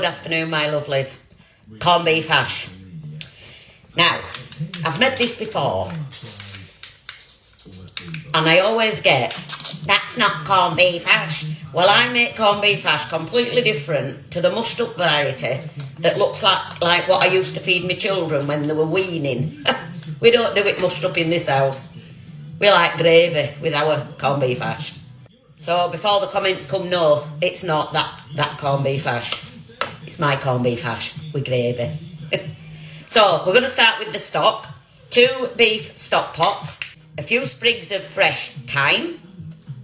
afternoon, my lovelies. Corned beef hash. Now, I've made this before, and I always get, that's not corned beef hash. Well, I make corned beef hash completely different to the mushed up variety that looks like what I used to feed my children when they were weaning. We don't do it mushed up in this house. We like gravy with our corned beef hash. So before the comments come, no, it's not that corned beef hash. It's my corned beef hash with gravy. So we're going to start with the stock. 2 beef stock pots, a few sprigs of fresh thyme,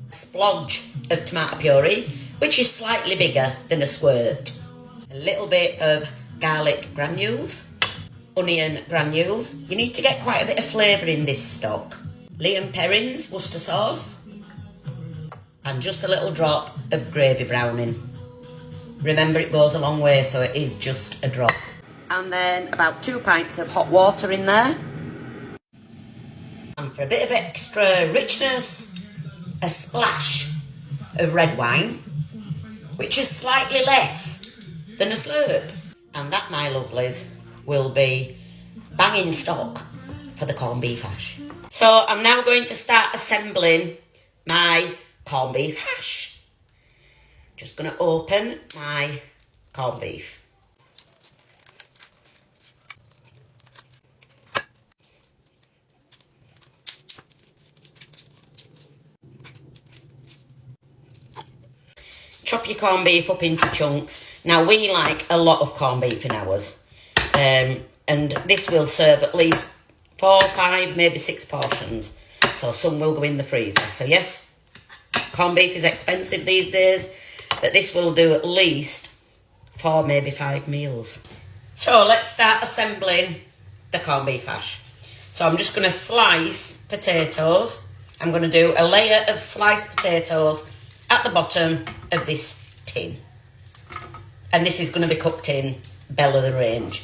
a splodge of tomato puree, which is slightly bigger than a squirt, a little bit of garlic granules, onion granules. You need to get quite a bit of flavour in this stock. Liam Perrins Worcester sauce, and just a little drop of gravy browning. Remember, it goes a long way, so it is just a drop. And then about 2 pints of hot water in there. And for a bit of extra richness, a splash of red wine, which is slightly less than a slurp. And that, my lovelies, will be banging stock for the corned beef hash. So I'm now going to start assembling my corned beef hash. Just going to open my corned beef. Chop your corned beef up into chunks. Now, we like a lot of corned beef in ours. And this will serve at least 4, 5, maybe 6 portions. So some will go in the freezer. So yes, corned beef is expensive these days, but this will do at least 4, maybe 5 meals. So let's start assembling the corned beef hash. So I'm just going to slice potatoes. I'm going to do a layer of sliced potatoes at the bottom of this tin. And this is going to be cooked in bell of the range,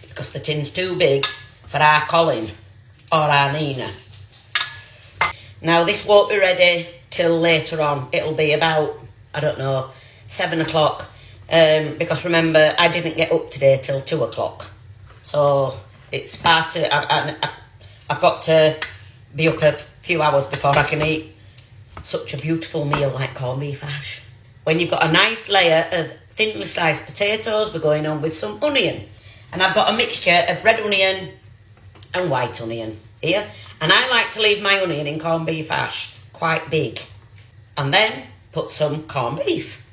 because the tin's too big for our Colin or our Nina. Now, this won't be ready till later on. It'll be about, I don't know, 7 o'clock. Because remember, I didn't get up today till 2 o'clock. So it's far too... I've got to be up a few hours before I can eat such a beautiful meal like corned beef hash. When you've got a nice layer of thinly sliced potatoes, we're going on with some onion. And I've got a mixture of red onion and white onion here. And I like to leave my onion in corned beef hash quite big. And then put some corned beef.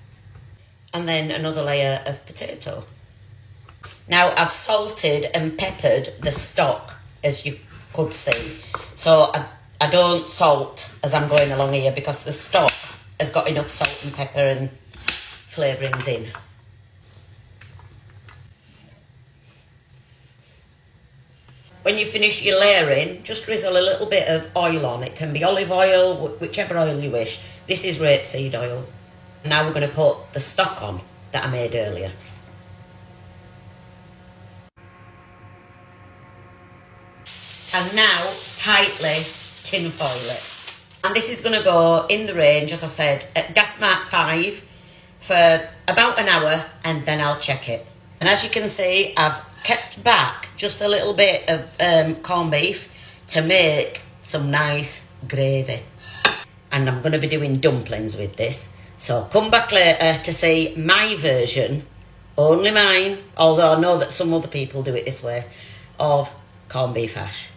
And then another layer of potato. Now, I've salted and peppered the stock, as you could see. So I don't salt as I'm going along here, because the stock has got enough salt and pepper and flavourings in. When you finish your layering, just drizzle a little bit of oil on. It can be olive oil, whichever oil you wish. This is rapeseed oil. Now we're going to put the stock on that I made earlier. And now tightly tin foil it. And this is going to go in the range, as I said, at gas mark 5 for about an hour, and then I'll check it. And as you can see, I've kept back just a little bit of corned beef to make some nice gravy. And I'm going to be doing dumplings with this. So come back later to see my version, only mine, although I know that some other people do it this way, of corned beef hash.